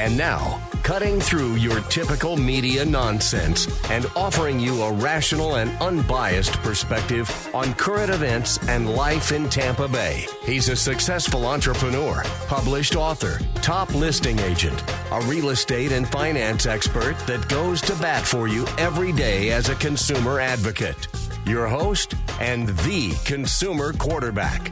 And now, cutting through your typical media nonsense and offering you a rational and unbiased perspective on current events and life in Tampa Bay. He's a successful entrepreneur, published author, top listing agent, a real estate and finance expert that goes to bat for you every day as a consumer advocate. Your host and the consumer quarterback,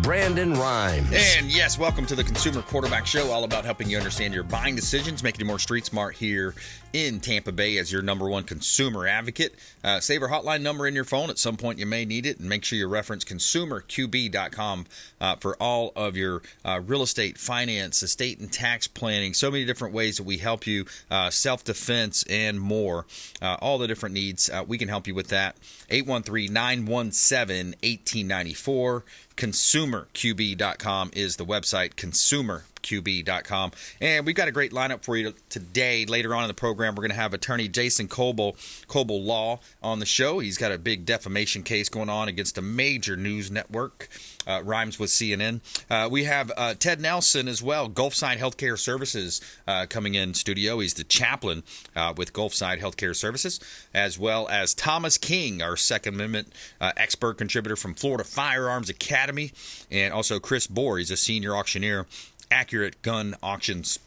Brandon Rhymes. And yes, welcome to the Consumer Quarterback Show, all about helping you understand your buying decisions, making you more street smart here in Tampa Bay as your number one consumer advocate. Save our hotline number in your phone. At some point you may need it, and make sure you reference consumerqb.com for all of your real estate, finance, estate, and tax planning. So many different ways that we help you, self-defense, and more. All the different needs, we can help you with that. 813-917-1894. ConsumerQB.com is the website, ConsumerQB.com. And we've got a great lineup for you today. Later on in the program, we're going to have attorney Jason Coble Law on the show. He's got a big defamation case going on against a major news network, rhymes with CNN. We have Ted Nelson as well, Gulfside Healthcare Services, coming in studio. He's the chaplain with Gulfside Healthcare Services, as well as Thomas King, our Second Amendment expert contributor from Florida Firearms Academy, and also Chris Bohr. He's a senior auctioneer, Accurate Gun Auctions.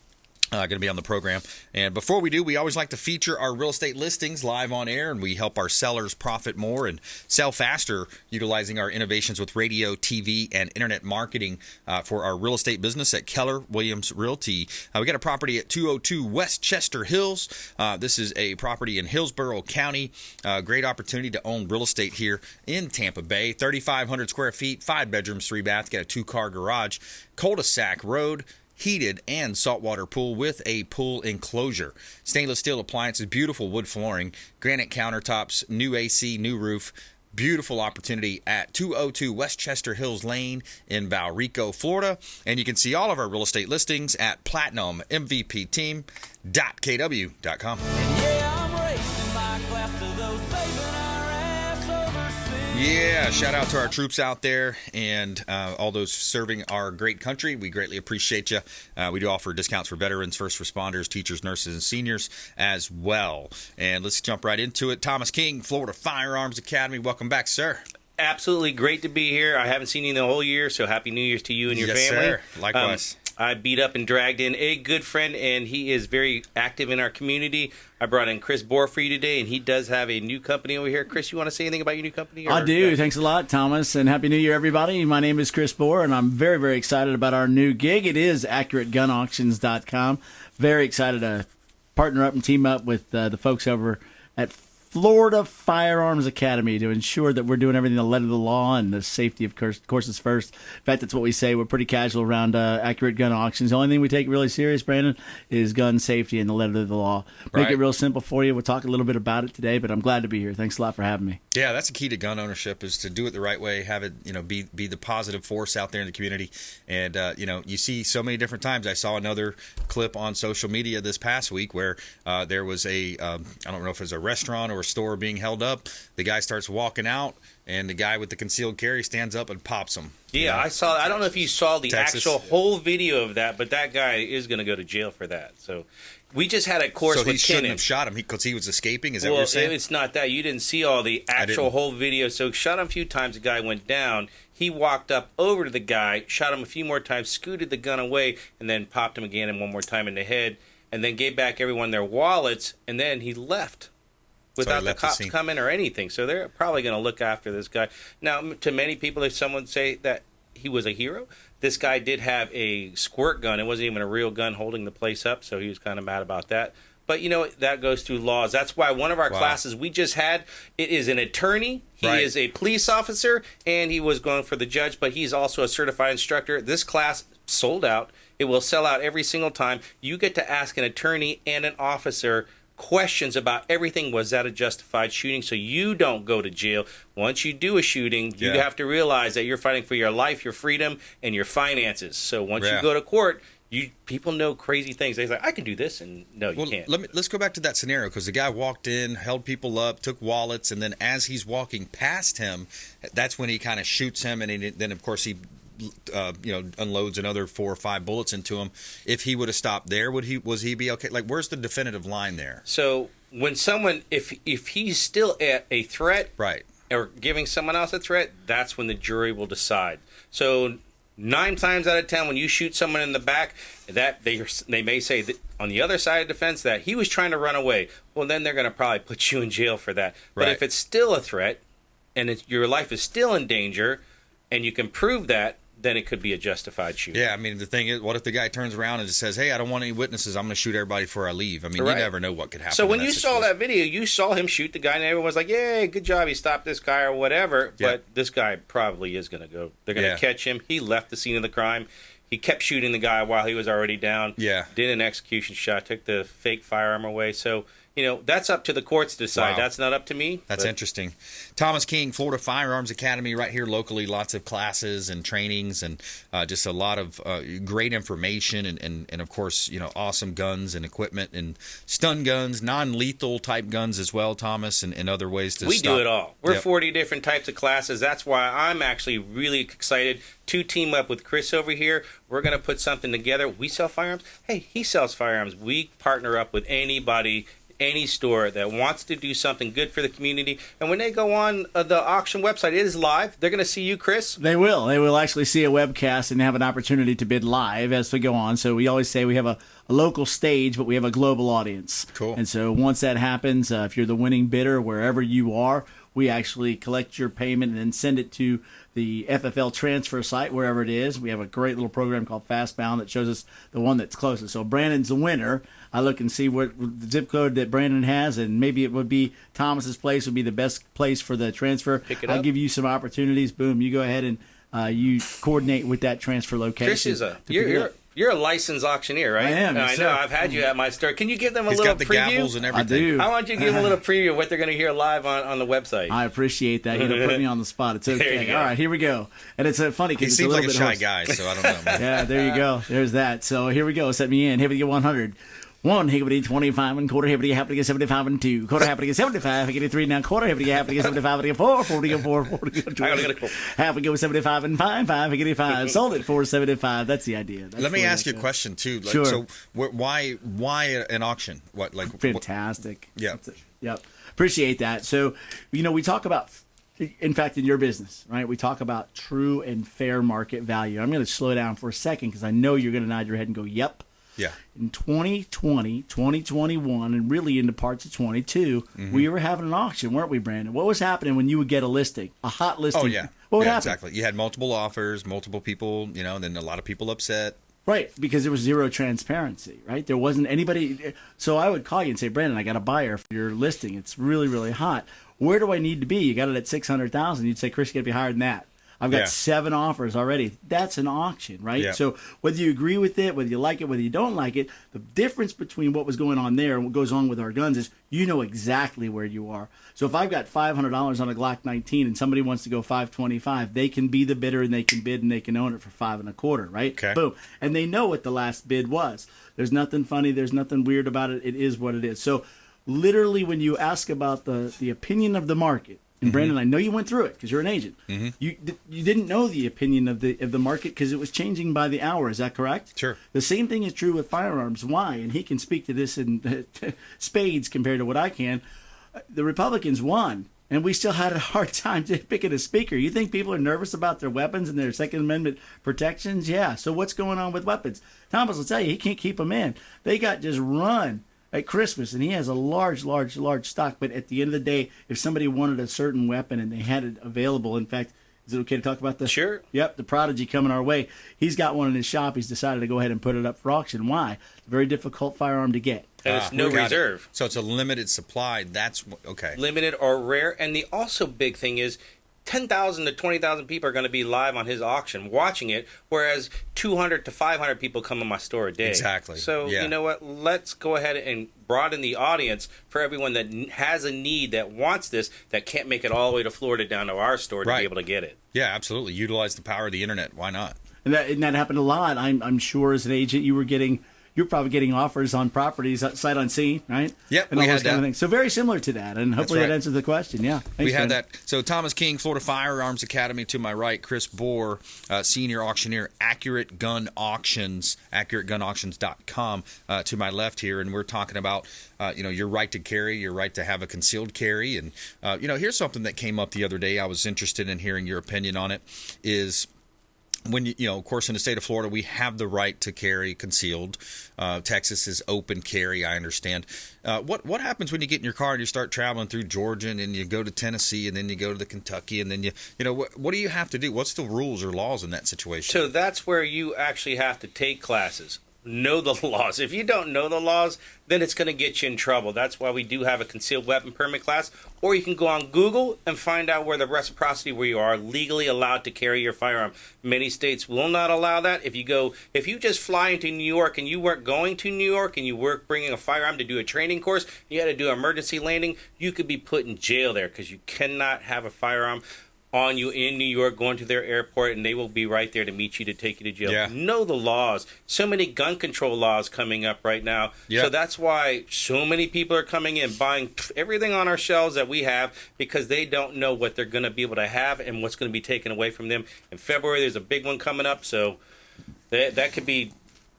Going to be on the program. And before we do, we always like to feature our real estate listings live on air, and we help our sellers profit more and sell faster utilizing our innovations with radio, TV, and internet marketing for our real estate business at Keller Williams Realty. We got a property at 202 West Chester Hills. This is a property in Hillsborough County. Great opportunity to own real estate here in Tampa Bay. 3,500 square feet, 5 bedrooms, 3 baths, got a 2-car garage, cul-de-sac road, heated and saltwater pool with a pool enclosure. Stainless steel appliances, beautiful wood flooring, granite countertops, new AC, new roof. Beautiful opportunity at 202 West Chester Hills Lane in Valrico, Florida. And you can see all of our real estate listings at platinummvpteam.kw.com. Yeah, shout out to our troops out there and all those serving our great country. We greatly appreciate you. We do offer discounts for veterans, first responders, teachers, nurses, and seniors as well. And let's jump right into it. Thomas King, Florida Firearms Academy. Welcome back, sir. Absolutely great to be here. I haven't seen you in the whole year, so Happy New Year's to you and your family. Yes, sir. Likewise. I beat up and dragged in a good friend, and he is very active in our community. I brought in Chris Bohr for you today, and he does have a new company over here. Chris, you want to say anything about your new company? I do. Thanks a lot, Thomas, and Happy New Year, everybody. My name is Chris Bohr, and I'm very, very excited about our new gig. It is AccurateGunAuctions.com. Very excited to partner up and team up with the folks over at Florida Firearms Academy to ensure that we're doing everything the letter of the law and the safety of courses first. In fact, that's what we say. We're pretty casual around Accurate Gun Auctions. The only thing we take really serious, Brandon, is gun safety and the letter of the law. Make it real simple for you. We'll talk a little bit about it today, but I'm glad to be here. Thanks a lot for having me. Yeah, that's the key to gun ownership, is to do it the right way, have it, be the positive force out there in the community. And, you see so many different times. I saw another clip on social media this past week where there was I don't know if it was a restaurant or a store being held up. The guy starts walking out, and the guy with the concealed carry stands up and pops him. Yeah, I saw. I don't know if you saw the Texas. actual whole video of that, but that guy is going to go to jail for that. So we just had a course with he shouldn't Kenan. have shot him because he was escaping. Is that what you're saying? It's not that. You didn't see all the actual whole video. So shot him a few times. The guy went down. He walked up over to the guy, shot him a few more times, scooted the gun away, and then popped him again and one more time in the head, and then gave back everyone their wallets, and then he left without the cops coming or anything. So they're probably going to look after this guy. Now, to many people, if someone say that he was a hero, this guy did have a squirt gun. It wasn't even a real gun holding the place up, so he was kind of mad about that. But, that goes through laws. That's why one of our classes we just had, it is an attorney. He is a police officer, and he was going for the judge, but he's also a certified instructor. This class sold out. It will sell out every single time. You get to ask an attorney and an officer questions about everything. Was that a justified shooting? So you don't go to jail. Once you do a shooting, you have to realize that you're fighting for your life, your freedom, and your finances. So once you go to court, people know crazy things. They say, I can do this, and no, you can't. Let's go back to that scenario, because the guy walked in, held people up, took wallets, and then as he's walking past him, that's when he kind of shoots him, and then, of course, he unloads another 4 or 5 bullets into him. If he would have stopped there, was he be okay? Like, where's the definitive line there? So when someone, if he's still at a threat, right, or giving someone else a threat, that's when the jury will decide. So 9 times out of 10, when you shoot someone in the back, that they may say that on the other side of defense that he was trying to run away. Well, then they're going to probably put you in jail for that. But if it's still a threat and your life is still in danger, and you can prove that, then it could be a justified shooting. Yeah, I mean, the thing is, what if the guy turns around and just says, hey, I don't want any witnesses, I'm going to shoot everybody before I leave? I mean, you never know what could happen. So when you saw that video, you saw him shoot the guy, and everyone was like, yay, good job, he stopped this guy or whatever. But this guy probably is going to go. They're going to catch him. He left the scene of the crime. He kept shooting the guy while he was already down. Yeah. Did an execution shot, took the fake firearm away. So, that's up to the courts to decide. Wow. That's not up to me. That's interesting. Thomas King, Florida Firearms Academy, right here locally. Lots of classes and trainings and just a lot of great information and of course, awesome guns and equipment and stun guns, non-lethal type guns as well, Thomas, and other ways to We do it all. We're 40 different types of classes. That's why I'm actually really excited to team up with Chris over here. We're going to put something together. We sell firearms. Hey, he sells firearms. We partner up with anybody, any store that wants to do something good for the community. And when they go on the auction website, it is live. They're going to see you, Chris. They will. They will actually see a webcast and have an opportunity to bid live as we go on. So we always say we have a local stage, but we have a global audience. Cool. And so once that happens, if you're the winning bidder, wherever you are, we actually collect your payment and then send it to the FFL transfer site, wherever it is. We have a great little program called Fastbound that shows us the one that's closest. So Brandon's the winner. I look and see what the zip code that Brandon has, and maybe it would be Thomas's place would be the best place for the transfer. I'll give you some opportunities. Boom, you go ahead and you coordinate with that transfer location. Chris is you're a licensed auctioneer, right? I am. I know. I've had you at my store. Can you give them a little preview? He's got the gavels and everything. I do. I want you to give them a little preview of what they're going to hear live on the website. I appreciate that. You don't put me on the spot. It's okay. All right, here we go. And it's funny because he it's seems a like a shy hoarse. guy, so I don't know. Man. Yeah, there you go. There's that. So here we go. Set me in. Here we get 100. 1, higgity 25 and quarter, higgity happy to get 75 and 2. Quarter happy to get 75, higgity 3 now quarter, higgity happy to get 75 and 4, 40 and 4, 40 and 20. Happy to go 75 and 5, higgity 5. Sold it for 75. That's the idea. That's Let me ask you a question too. Like, sure. So why an auction? What fantastic? Yeah. Yep. Appreciate that. So, we talk about, in fact, in your business, right? We talk about true and fair market value. I'm going to slow down for a second because I know you're going to nod your head and go, yep. Yeah. In 2020, 2021, and really into parts of 22, we were having an auction, weren't we, Brandon? What was happening when you would get a listing, a hot listing? Oh, yeah. What would happen? Exactly. You had multiple offers, multiple people, and then a lot of people upset. Right, because there was zero transparency, right? There wasn't anybody. So I would call you and say, Brandon, I got a buyer for your listing. It's really, really hot. Where do I need to be? You got it at 600,000. You'd say, Chris, you got to be higher than that. I've got 7 offers already. That's an auction, right? Yeah. So whether you agree with it, whether you like it, whether you don't like it, the difference between what was going on there and what goes on with our guns is you know exactly where you are. So if I've got $500 on a Glock 19 and somebody wants to go $525, they can be the bidder and they can bid and they can own it for $525, right? Okay. Boom. And they know what the last bid was. There's nothing funny. There's nothing weird about it. It is what it is. So literally when you ask about the opinion of the market, and Brandon, I know you went through it because you're an agent. You didn't know the opinion of the market because it was changing by the hour. Is that correct? Sure. The same thing is true with firearms. Why? And he can speak to this in spades compared to what I can. The Republicans won, and we still had a hard time picking a speaker. You think people are nervous about their weapons and their Second Amendment protections? Yeah. So what's going on with weapons? Thomas will tell you he can't keep them in. They got just run at Christmas, and he has a large stock. But at the end of the day, if somebody wanted a certain weapon and they had it available, in fact, is it okay to talk about this? Sure. Yep, the Prodigy coming our way. He's got one in his shop. He's decided to go ahead and put it up for auction. Why? It's a very difficult firearm to get. And it's no reserve. So it's a limited supply. That's okay. Limited or rare. And the also big thing is 10,000 to 20,000 people are going to be live on his auction watching it, whereas 200 to 500 people come in my store a day. Exactly. So, you know what? Let's go ahead and broaden the audience for everyone that has a need, that wants this, that can't make it all the way to Florida down to our store to be able to get it. Yeah, absolutely. Utilize the power of the internet. Why not? And that happened a lot. I'm sure as an agent you were getting you're probably getting offers on properties sight unseen, right? Yep, and we all had those kind that. of things. So very similar to that, and hopefully right. that answers the question. Yeah, thanks, we had man. that. So Thomas King, Florida Firearms Academy to my right, Chris Bohr, senior auctioneer, Accurate Gun Auctions, AccurateGunAuctions.com to my left here, and we're talking about your right to carry, your right to have a concealed carry, and here's something that came up the other day. I was interested in hearing your opinion on it. Is when of course, in the state of Florida, we have the right to carry concealed. Texas is open carry, I understand. What happens when you get in your car and you start traveling through Georgia, and then you go to Tennessee, and then you go to the Kentucky, and then what do you have to do? What's the rules or laws in that situation? So that's where you actually have to take classes. Know the laws. If you don't know the laws, then it's going to get you in trouble. That's why we do have a concealed weapon permit class. Or you can go on Google and find out where the reciprocity, where you are legally allowed to carry your firearm. Many states will not allow that. If you just fly into New York and you weren't going to New York and you were bringing a firearm to do a training course, you had to do an emergency landing, you could be put in jail there because you cannot have a firearm on you in New York, going to their airport, and they will be right there to meet you to take you to jail. Yeah. Know the laws. So many gun control laws coming up right now. Yeah. So that's why so many people are coming in, buying everything on our shelves that we have because they don't know what they're going to be able to have and what's going to be taken away from them. In February, there's a big one coming up, so that could be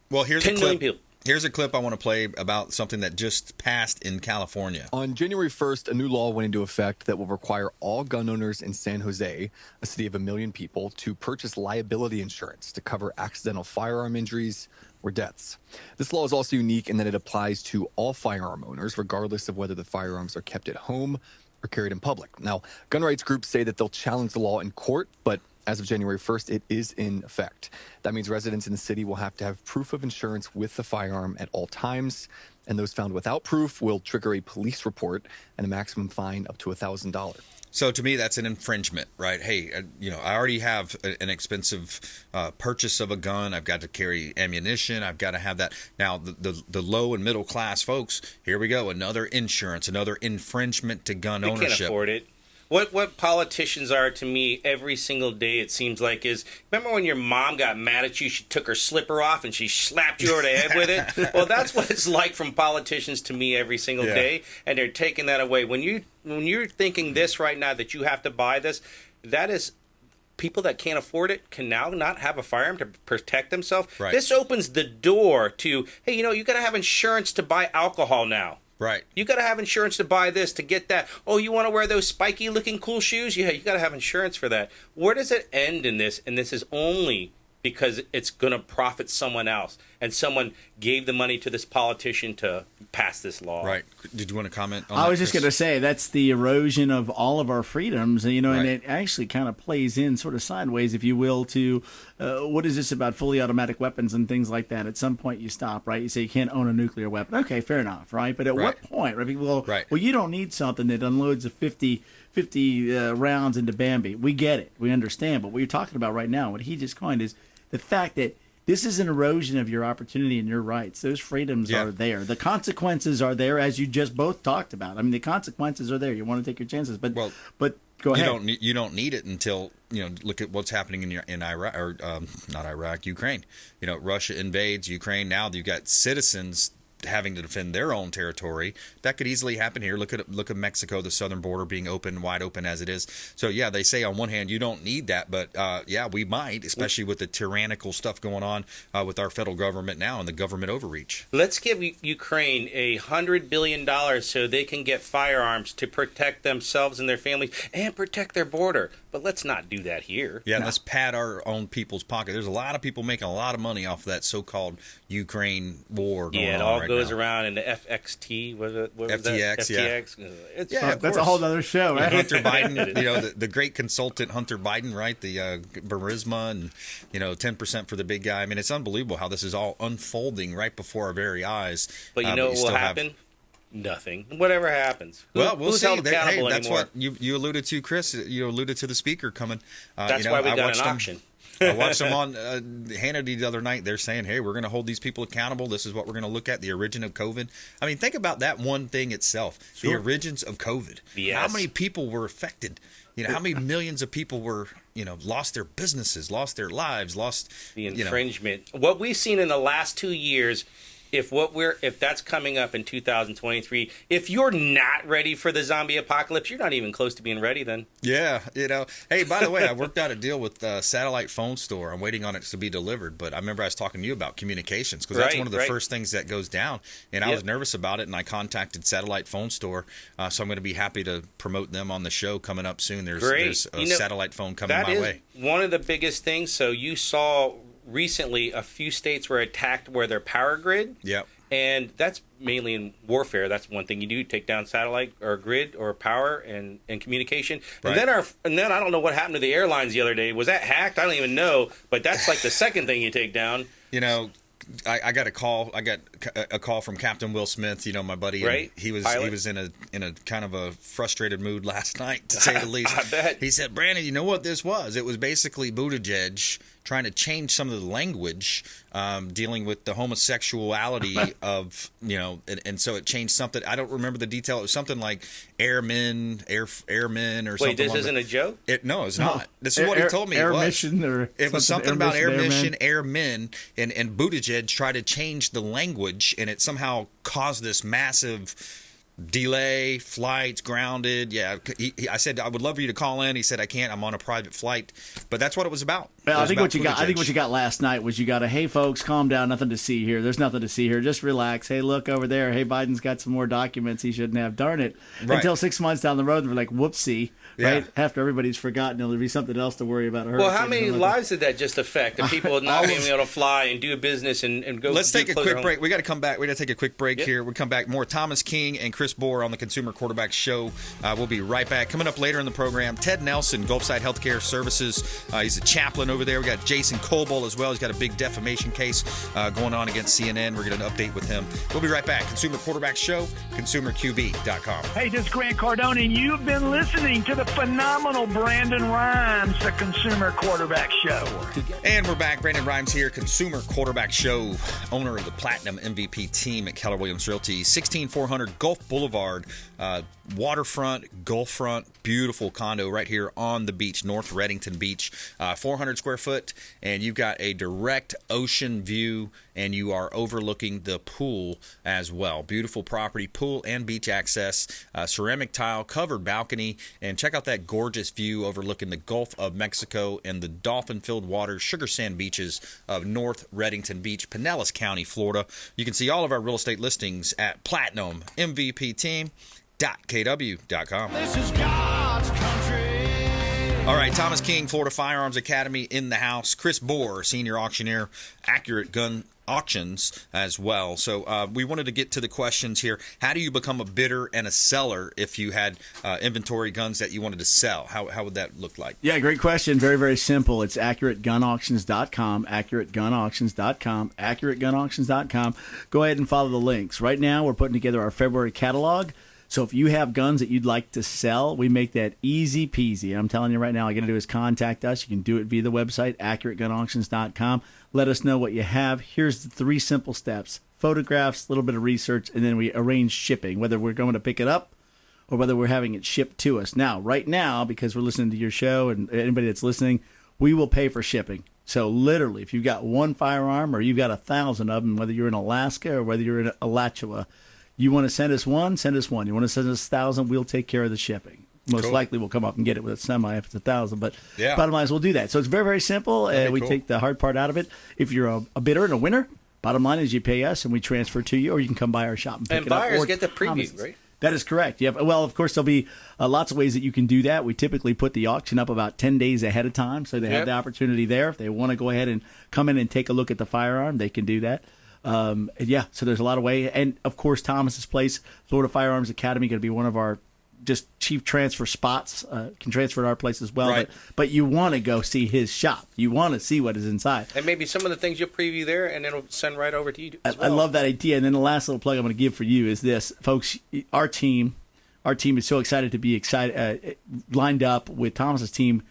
10 million people. Here's a clip I want to play about something that just passed in California. On January 1st, a new law went into effect that will require all gun owners in San Jose, a city of 1 million people, to purchase liability insurance to cover accidental firearm injuries or deaths. This law is also unique in that it applies to all firearm owners, regardless of whether the firearms are kept at home or carried in public. Now, gun rights groups say that they'll challenge the law in court, but as of January 1st, it is in effect. That means residents in the city will have to have proof of insurance with the firearm at all times, and those found without proof will trigger a police report and a maximum fine up to $1,000. So to me, that's an infringement, right? Hey, I already have an expensive purchase of a gun. I've got to carry ammunition. I've got to have that. Now, the low and middle class folks, here we go, another insurance, another infringement to gun ownership. They can't afford it. What politicians are to me every single day, it seems like, is remember when your mom got mad at you, she took her slipper off and she slapped you over the head with it? Well, that's what it's like from politicians to me every single day, and they're taking that away. When you're thinking this right now, that you have to buy this, that is people that can't afford it can now not have a firearm to protect themselves. Right. This opens the door to, hey, you got to have insurance to buy alcohol now. Right. You got to have insurance to buy this, to get that. Oh, you want to wear those spiky looking cool shoes? Yeah, you got to have insurance for that. Where does it end in this? And this is only because it's going to profit someone else. And someone gave the money to this politician to pass this law. Right. Did you want to comment on that? I was just going to say that's the erosion of all of our freedoms, Right. and it actually kind of plays in sort of sideways, if you will, to what is this about fully automatic weapons and things like that. At some point you stop, right? You say you can't own a nuclear weapon. Okay, fair enough, right? But at what point, right? Well, you don't need something that unloads a 50 rounds into Bambi. We get it. We understand. But what you're talking about right now, what he just coined, is the fact that this is an erosion of your opportunity and your rights. Those freedoms are there. The consequences are there, as you just both talked about. I mean, the consequences are there. You want to take your chances, but go ahead. You don't need it until look at what's happening in Iraq, or not Iraq, Ukraine. Russia invades Ukraine. Now you've got citizens having to defend their own territory. That could easily happen here. Look at Mexico, the southern border being wide open as it is. So yeah, they say on one hand you don't need that, but we might, especially with the tyrannical stuff going on with our federal government now and the government overreach. Let's give Ukraine $100 billion so they can get firearms to protect themselves and their families and protect their border. But let's not do that here. Yeah, let's pad our own people's pocket. There's a lot of people making a lot of money off of that so-called Ukraine war going on. Yeah, it all right goes now. around in the FXT. What was FTX, that? FTX. That's a whole other show, right? Hunter Biden, the great consultant Hunter Biden, right? The Burisma and 10% for the big guy. I mean, it's unbelievable how this is all unfolding right before our very eyes. But what will happen? Nothing. Whatever happens. We'll who's see. held accountable That's anymore? what you alluded to, Chris. You alluded to the speaker coming. That's why we got an auction. I watched them on Hannity the other night. They're saying, hey, we're going to hold these people accountable. This is what we're going to look at, the origin of COVID. I mean, think about that one thing itself, the origins of COVID. Yes. How many people were affected? How many millions of people were, lost their businesses, lost their lives, lost the infringement. What we've seen in the last 2 years if that's coming up in 2023, if you're not ready for the zombie apocalypse, you're not even close to being ready then. Yeah, Hey, by the way, I worked out a deal with a satellite phone store. I'm waiting on it to be delivered, but I remember I was talking to you about communications because that's one of the first things that goes down, and I was nervous about it, and I contacted satellite phone store, so I'm going to be happy to promote them on the show coming up soon. There's a satellite phone coming my way. That is one of the biggest things. So you saw recently a few states were attacked where their power grid. Yep. And that's mainly in warfare. That's one thing you do: take down satellite or grid or power and communication. Right. And then I don't know what happened to the airlines the other day. Was that hacked? I don't even know. But that's like the second thing you take down. I got a call. I got a call from Captain Will Smith. My buddy. Right. He was in a kind of a frustrated mood last night, to say the least. I bet. He said, "Brandon, you know what this was? It was basically Buttigieg trying to change some of the language, dealing with the homosexuality of and so it changed something. I don't remember the detail. It was something like airmen or something. Wait, this isn't a joke? No, it's not. This is what he told me. Air it was. mission or it was something about air mission, airmen. airmen, and Buttigieg tried to change the language, and it somehow caused this massive delay, flights grounded. Yeah, I said I would love for you to call in. He said I can't. I'm on a private flight. But that's what it was about. Well, I think what you got last night was you got a, hey folks, calm down, nothing to see here. There's nothing to see here. Just relax. Hey, look over there. Hey, Biden's got some more documents he shouldn't have. Darn it. Right. Until 6 months down the road, we're like, whoopsie. Yeah. Right? After everybody's forgotten, there'll be something else to worry about. Well, how many lives did that just affect? Of people not being able to fly and do a business and go. Let's take a quick break. We got to come back. We got to take a quick break here. We'll come back. More Thomas King and Chris Bohr on the Consumer Quarterback Show. We'll be right back. Coming up later in the program, Ted Nelson, Gulfside Healthcare Services. He's a chaplain over there. We got Jason Coble as well. He's got a big defamation case going on against CNN. We're going to update with him. We'll be right back. Consumer Quarterback Show, consumerqb.com. Hey, this is Grant Cardone, and you've been listening to the phenomenal Brandon Rhymes, the Consumer Quarterback Show. And we're back. Brandon Rhymes here, Consumer Quarterback Show, owner of the Platinum MVP team at Keller Williams Realty, 16400 Gulf Boulevard, waterfront, Gulffront, beautiful condo right here on the beach, North Reddington Beach, 400 square foot, and you've got a direct ocean view, and you are overlooking the pool as well. Beautiful property, pool and beach access, ceramic tile, covered balcony, and check out that gorgeous view overlooking the Gulf of Mexico and the dolphin-filled waters, sugar sand beaches of North Reddington Beach, Pinellas County, Florida. You can see all of our real estate listings at PlatinumMVPTeam.kw.com. This is God's country. All right, Thomas King, Florida Firearms Academy in the house. Chris Bohr, senior auctioneer, Accurate Gun Auctions as well. So we wanted to get to the questions here. How do you become a bidder and a seller if you had inventory guns that you wanted to sell? How would that look like? Yeah, great question. Very, very simple. It's accurategunauctions.com, accurategunauctions.com, accurategunauctions.com. Go ahead and follow the links. Right now, we're putting together our February catalog. So if you have guns that you'd like to sell, we make that easy peasy. I'm telling you right now, all you got to do is contact us. You can do it via the website, accurategunauctions.com. Let us know what you have. Here's the 3 simple steps. Photographs, a little bit of research, and then we arrange shipping, whether we're going to pick it up or whether we're having it shipped to us. Now, right now, because we're listening to your show and anybody that's listening, we will pay for shipping. So literally, if you've got one firearm or you've got 1,000 of them, whether you're in Alaska or whether you're in Alachua, you want to send us one, send us one. You want to send us 1,000, we'll take care of the shipping. Most likely we'll come up and get it with a semi if it's 1,000, but bottom line is we'll do that. So it's very, very simple. We take the hard part out of it. If you're a bidder and a winner, bottom line is you pay us and we transfer to you, or you can come by our shop and pick it up. And buyers get the preview, right? That is correct. Yeah. Well, of course, there'll be lots of ways that you can do that. We typically put the auction up about 10 days ahead of time, so they have the opportunity there. If they want to go ahead and come in and take a look at the firearm, they can do that. So there's a lot of ways. And, of course, Thomas's place, Florida Firearms Academy, going to be one of our just chief transfer spots. Can transfer to our place as well. Right. But you want to go see his shop. You want to see what is inside. And maybe some of the things you'll preview there, and it'll send right over to you as well. I love that idea. And then the last little plug I'm going to give for you is this. Folks, our team is so excited to be lined up with Thomas's team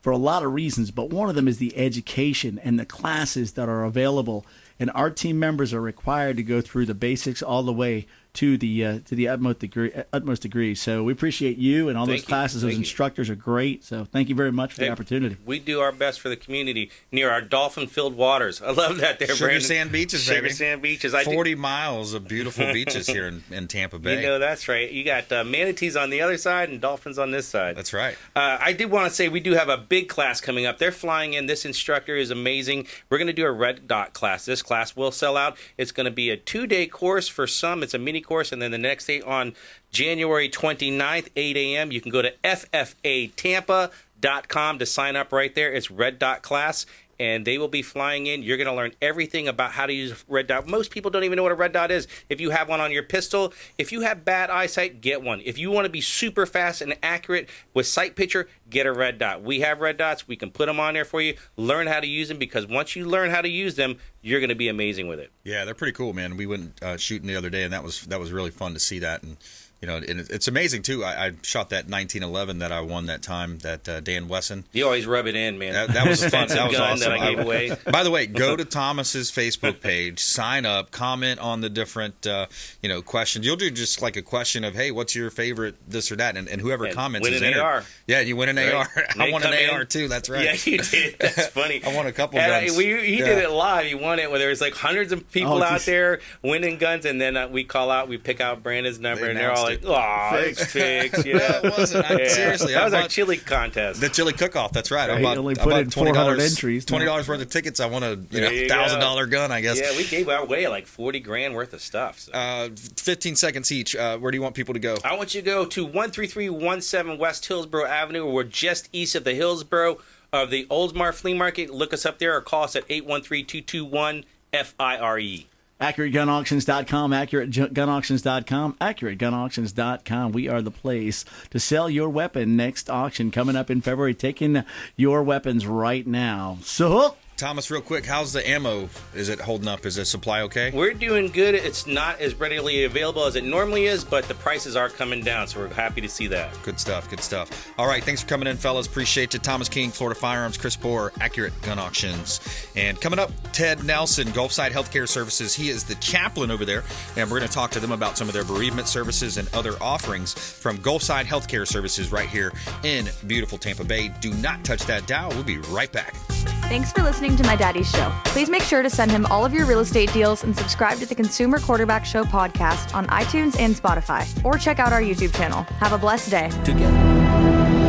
for a lot of reasons. But one of them is the education and the classes that are available. And our team members are required to go through the basics all the way to the utmost degree. So we appreciate you and all those classes. Those instructors are great. So thank you very much for the opportunity. We do our best for the community near our dolphin-filled waters. I love that there, Sugar Brandon. Sand Beaches, baby. Sugar Sand Beaches. 40 miles of beautiful beaches here in Tampa Bay. You know, that's right. You got manatees on the other side and dolphins on this side. That's right. I did want to say we do have a big class coming up. They're flying in. This instructor is amazing. We're going to do a red dot class. This class will sell out. It's going to be a 2-day course for some. It's a mini course, and then the next day on January 29th, 8 a.m., you can go to ffatampa.com to sign up right there. It's red dot class. And they will be flying in. You're going to learn everything about how to use a red dot. Most people don't even know what a red dot is. If you have one on your pistol, if you have bad eyesight, get one. If you want to be super fast and accurate with sight picture, get a red dot. We have red dots. We can put them on there for you. Learn how to use them, because once you learn how to use them, you're going to be amazing with it. Yeah, they're pretty cool, man. We went shooting the other day, and that was really fun to see that. And you know, and it's amazing too. I shot that 1911 that I won that time. That Dan Wesson. You always rub it in, man. That was fun. That was gun awesome. that I gave away. By the way, go to Thomas's Facebook page, sign up, comment on the different questions. You'll do just like a question of, hey, what's your favorite this or that, and whoever comments win is an entered. AR. Yeah, you win an AR. I won an AR in. too. That's right. Yeah, you did. That's funny. I won a couple guns. He did it live. He won it where there was like hundreds of people out there winning guns, and then we call out, we pick out Brandon's number, and they're all like, "Oh, it's fixed." Yeah, it wasn't. Seriously, that was our chili contest. The chili cook-off. That's right. I bought only put in 400 entries. $20 worth of tickets. I won a $1,000 gun, I guess. Yeah, we gave away like $40,000 worth of stuff. So. 15 seconds each. Where do you want people to go? I want you to go to 13317 West Hillsborough Avenue. We're just east of the Hillsborough of the Oldsmar Flea Market. Look us up there or call us at 813-221-FIRE. AccurateGunAuctions.com, AccurateGunAuctions.com, AccurateGunAuctions.com. We are the place to sell your weapon. Next auction coming up in February. Taking your weapons right now. So, Thomas, real quick, how's the ammo? Is it holding up? Is the supply okay? We're doing good. It's not as readily available as it normally is, but the prices are coming down, so we're happy to see that. Good stuff, good stuff. All right, thanks for coming in, fellas. Appreciate you. Thomas King, Florida Firearms, Chris Bohr, Accurate Gun Auctions. And coming up, Ted Nelson, Gulfside Healthcare Services. He is the chaplain over there, and we're going to talk to them about some of their bereavement services and other offerings from Gulfside Healthcare Services right here in beautiful Tampa Bay. Do not touch that dial. We'll be right back. Thanks for listening to My Daddy's Show. Please make sure to send him all of your real estate deals and subscribe to the Consumer Quarterback Show podcast on iTunes and Spotify. Or check out our YouTube channel. Have a blessed day. Together.